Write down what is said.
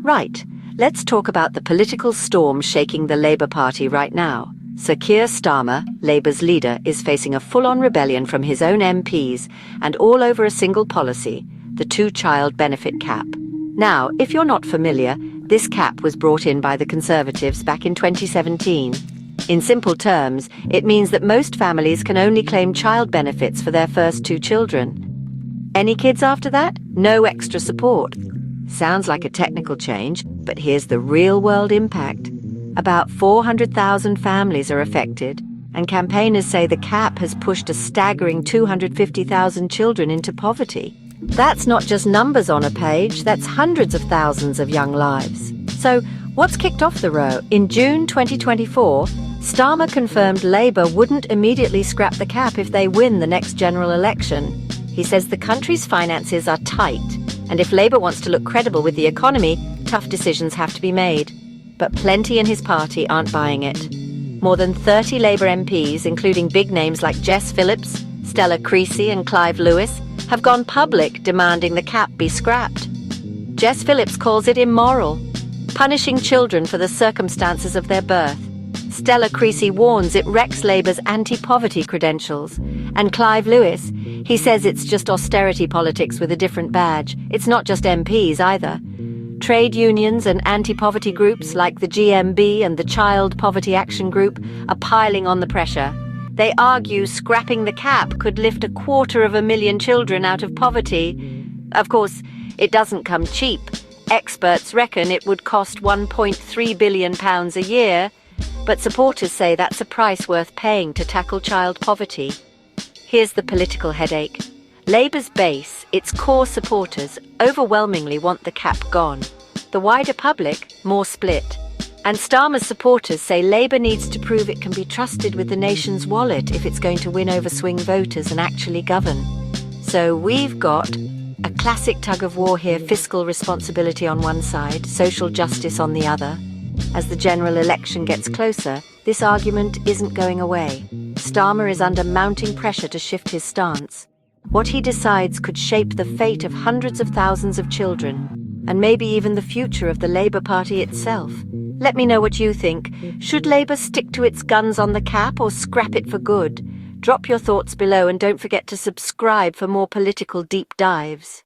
Right, let's talk about the political storm shaking the Labour Party right now. Sir Keir Starmer, Labour's leader, is facing a full-on rebellion from his own MPs and all over a single policy, the two-child benefit cap. Now, if you're not familiar, this cap was brought in by the Conservatives back in 2017. In simple terms, it means that most families can only claim child benefits for their first two children. Any kids after that? No extra support. Sounds like a technical change, but here's the real-world impact. About 400,000 families are affected, and campaigners say the cap has pushed a staggering 250,000 children into poverty. That's not just numbers on a page, that's hundreds of thousands of young lives. So, what's kicked off the row? In June 2024, Starmer confirmed Labour wouldn't immediately scrap the cap if they win the next general election. He says the country's finances are tight, and if Labour wants to look credible with the economy, tough decisions have to be made. But plenty in his party aren't buying it. More than 30 Labour MPs, including big names like Jess Phillips, Stella Creasy and Clive Lewis, have gone public demanding the cap be scrapped. Jess Phillips calls it immoral, punishing children for the circumstances of their birth. Stella Creasy warns it wrecks Labour's anti-poverty credentials. And Clive Lewis, he says it's just austerity politics with a different badge. It's not just MPs either. Trade unions and anti-poverty groups like the GMB and the Child Poverty Action Group are piling on the pressure. They argue scrapping the cap could lift 250,000 children out of poverty. Of course, it doesn't come cheap. Experts reckon it would cost £1.3 billion a year, but supporters say that's a price worth paying to tackle child poverty. Here's the political headache. Labour's base, its core supporters, overwhelmingly want the cap gone. The wider public, more split. And Starmer's supporters say Labour needs to prove it can be trusted with the nation's wallet if it's going to win over swing voters and actually govern. So we've got a classic tug-of-war here, fiscal responsibility on one side, social justice on the other. As the general election gets closer, this argument isn't going away. Starmer is under mounting pressure to shift his stance. What he decides could shape the fate of hundreds of thousands of children, and maybe even the future of the Labour Party itself. Let me know what you think. Should Labour stick to its guns on the cap or scrap it for good? Drop your thoughts below and don't forget to subscribe for more political deep dives.